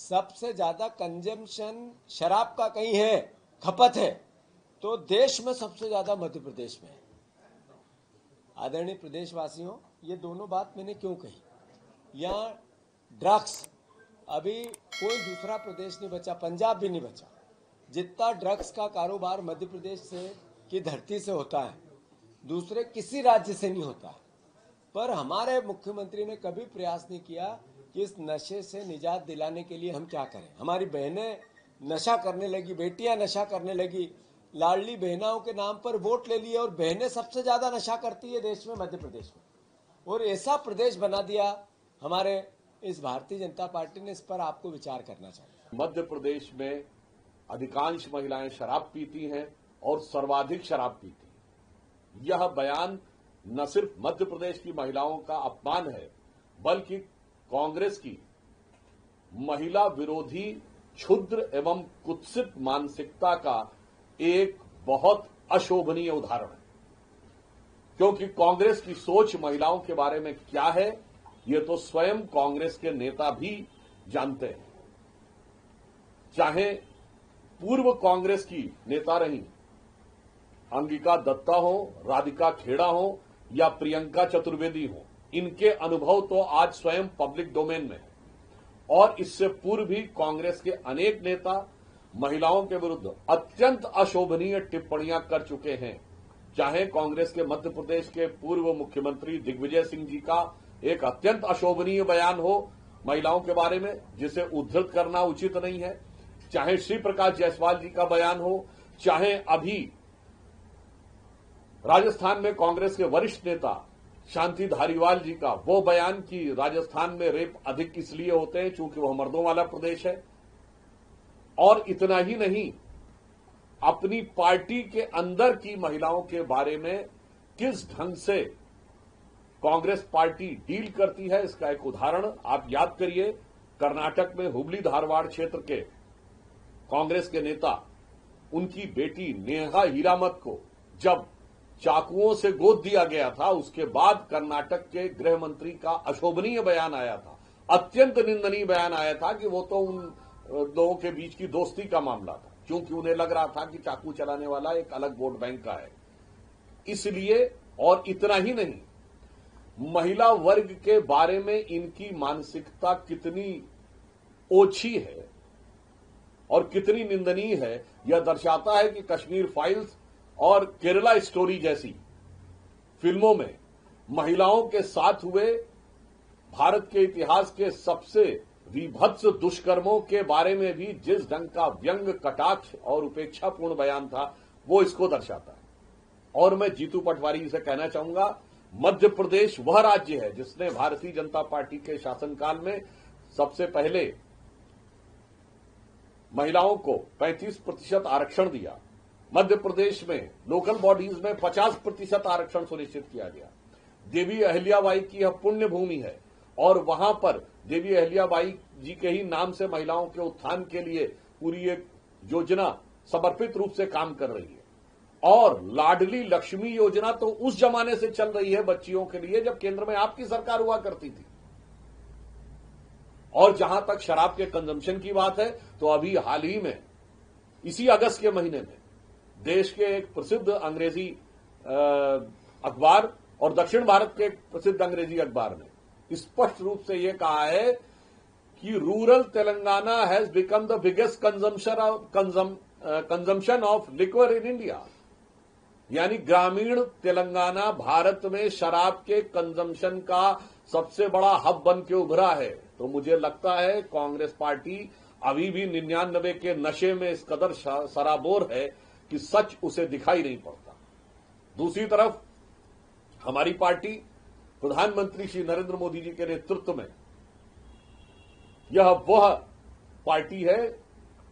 सबसे ज्यादा कंजम्पशन शराब का कहीं है, खपत है, तो देश में सबसे ज्यादा मध्य प्रदेश में है। आदरणीय प्रदेशवासियों, ये दोनों बात मैंने क्यों कही? यहाँ ड्रग्स, अभी कोई दूसरा प्रदेश नहीं बचा, पंजाब भी नहीं बचा, जितना ड्रग्स का कारोबार मध्य प्रदेश से की धरती से होता है दूसरे किसी राज्य से नहीं होता। पर हमारे मुख्यमंत्री ने कभी प्रयास नहीं किया कि इस नशे से निजात दिलाने के लिए हम क्या करें। हमारी बहनें नशा करने लगी, बेटियां नशा करने लगी, लाडली बहनाओं के नाम पर वोट ले लिए, और बहनें सबसे ज्यादा नशा करती है देश में, मध्य प्रदेश में, और ऐसा प्रदेश बना दिया हमारे इस भारतीय जनता पार्टी ने। इस पर आपको विचार करना चाहिए। मध्य प्रदेश में अधिकांश महिलाएं शराब पीती हैं और सर्वाधिक शराब पीती हैं। यह बयान न सिर्फ मध्य प्रदेश की महिलाओं का अपमान है, बल्कि कांग्रेस की महिला विरोधी क्षुद्र एवं कुत्सित मानसिकता का एक बहुत अशोभनीय उदाहरण है। क्योंकि कांग्रेस की सोच महिलाओं के बारे में क्या है, ये तो स्वयं कांग्रेस के नेता भी जानते हैं। चाहे पूर्व कांग्रेस की नेता रही अंगिका दत्ता हो, राधिका खेड़ा हो या प्रियंका चतुर्वेदी हो, इनके अनुभव तो आज स्वयं पब्लिक डोमेन में है। और इससे पूर्व भी कांग्रेस के अनेक नेता महिलाओं के विरुद्ध अत्यंत अशोभनीय टिप्पणियां कर चुके हैं। चाहे कांग्रेस के मध्य प्रदेश के पूर्व मुख्यमंत्री दिग्विजय सिंह जी का एक अत्यंत अशोभनीय बयान हो महिलाओं के बारे में, जिसे उद्धृत करना उचित नहीं है, चाहे श्री प्रकाश जायसवाल जी का बयान हो, चाहे अभी राजस्थान में कांग्रेस के वरिष्ठ नेता शांति धारीवाल जी का वो बयान कि राजस्थान में रेप अधिक इसलिए होते हैं क्योंकि वह मर्दों वाला प्रदेश है। और इतना ही नहीं, अपनी पार्टी के अंदर की महिलाओं के बारे में किस ढंग से कांग्रेस पार्टी डील करती है, इसका एक उदाहरण आप याद करिए। कर्नाटक में हुबली धारवाड़ क्षेत्र के कांग्रेस के नेता उनकी बेटी नेहा हीरामत को जब चाकुओं से गोद दिया गया था, उसके बाद कर्नाटक के गृह मंत्री का अशोभनीय बयान आया था, अत्यंत निंदनीय बयान आया था कि वो तो उन लोगों के बीच की दोस्ती का मामला था, क्योंकि उन्हें लग रहा था कि चाकू चलाने वाला एक अलग वोट बैंक का है। इसलिए, और इतना ही नहीं, महिला वर्ग के बारे में इनकी मानसिकता कितनी ओछी है और कितनी निंदनीय है, यह दर्शाता है कि कश्मीर फाइल्स और केरला स्टोरी जैसी फिल्मों में महिलाओं के साथ हुए भारत के इतिहास के सबसे विभत्स दुष्कर्मों के बारे में भी जिस ढंग का व्यंग, कटाक्ष और उपेक्षापूर्ण बयान था, वो इसको दर्शाता है। और मैं जीतू पटवारी से कहना चाहूंगा, मध्य प्रदेश वह राज्य है जिसने भारतीय जनता पार्टी के शासनकाल में सबसे पहले महिलाओं को 35% आरक्षण दिया। मध्य प्रदेश में लोकल बॉडीज में 50% आरक्षण सुनिश्चित किया गया। देवी अहिल्याबाई की यह पुण्य भूमि है और वहां पर देवी अहिल्याबाई जी के ही नाम से महिलाओं के उत्थान के लिए पूरी एक योजना समर्पित रूप से काम कर रही है। और लाडली लक्ष्मी योजना तो उस जमाने से चल रही है बच्चियों के लिए जब केंद्र में आपकी सरकार हुआ करती थी। और जहां तक शराब के कंजम्पशन की बात है, तो अभी हाल ही में इसी अगस्त के महीने में देश के एक प्रसिद्ध अंग्रेजी अखबार और दक्षिण भारत के एक प्रसिद्ध अंग्रेजी अखबार ने स्पष्ट रूप से यह कहा है कि rural Telangana has become the biggest consumption of liquor in India. यानी ग्रामीण तेलंगाना भारत में शराब के कंजम्पशन का सबसे बड़ा हब बन के उभरा है। तो मुझे लगता है कांग्रेस पार्टी अभी भी 99 के नशे में इस कदर सराबोर है कि सच उसे दिखाई नहीं पड़ता। दूसरी तरफ हमारी पार्टी प्रधानमंत्री श्री नरेंद्र मोदी जी के नेतृत्व में यह वह पार्टी है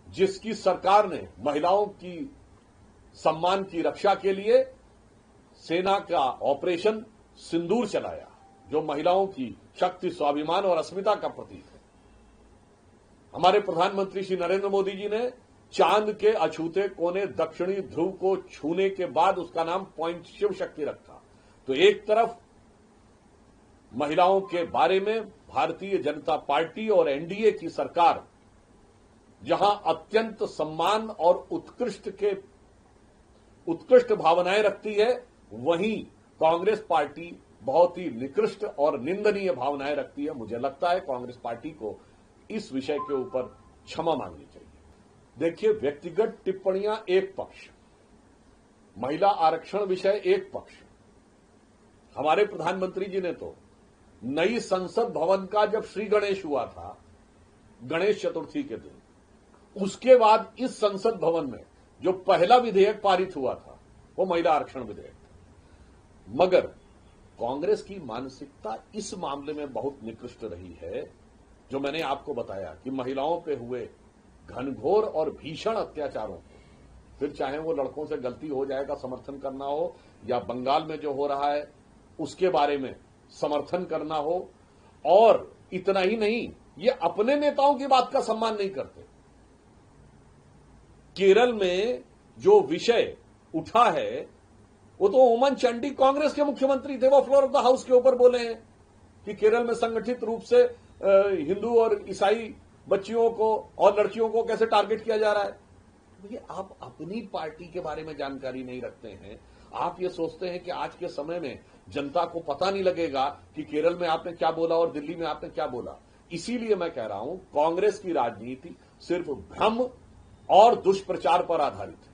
जिसकी सरकार ने महिलाओं की सम्मान की रक्षा के लिए सेना का ऑपरेशन सिंदूर चलाया, जो महिलाओं की शक्ति, स्वाभिमान और अस्मिता का प्रतीक है। हमारे प्रधानमंत्री श्री नरेंद्र मोदी जी ने चांद के अछूते कोने दक्षिणी ध्रुव को छूने के बाद उसका नाम पॉइंट शिव शक्ति रखा। तो एक तरफ महिलाओं के बारे में भारतीय जनता पार्टी और एनडीए की सरकार जहां अत्यंत सम्मान और उत्कृष्ट भावनाएं रखती है, वहीं कांग्रेस पार्टी बहुत ही निकृष्ट और निंदनीय भावनाएं रखती है। मुझे लगता है कांग्रेस पार्टी को इस विषय के ऊपर क्षमा मांगनी चाहिए। देखिए, व्यक्तिगत टिप्पणियां एक पक्ष, महिला आरक्षण विषय एक पक्ष। हमारे प्रधानमंत्री जी ने तो नई संसद भवन का जब श्री गणेश हुआ था, गणेश चतुर्थी के दिन, उसके बाद इस संसद भवन में जो पहला विधेयक पारित हुआ था वो महिला आरक्षण विधेयक था। मगर कांग्रेस की मानसिकता इस मामले में बहुत निकृष्ट रही है, जो मैंने आपको बताया कि महिलाओं पे हुए घनघोर और भीषण अत्याचारों को, फिर चाहे वो लड़कों से गलती हो जाएगा समर्थन करना हो, या बंगाल में जो हो रहा है उसके बारे में समर्थन करना हो, और इतना ही नहीं, ये अपने नेताओं की बात का सम्मान नहीं करते। केरल में जो विषय उठा है वो तो ओमन चांडी कांग्रेस के मुख्यमंत्री थे, वो फ्लोर ऑफ द हाउस के ऊपर बोले हैं कि केरल में संगठित रूप से हिंदू और ईसाई बच्चियों को और लड़कियों को कैसे टारगेट किया जा रहा है। भैया, आप अपनी पार्टी के बारे में जानकारी नहीं रखते हैं। आप ये सोचते हैं कि आज के समय में जनता को पता नहीं लगेगा कि केरल में आपने क्या बोला और दिल्ली में आपने क्या बोला। इसीलिए मैं कह रहा हूं, कांग्रेस की राजनीति सिर्फ भ्रम और दुष्प्रचार पर आधारित है।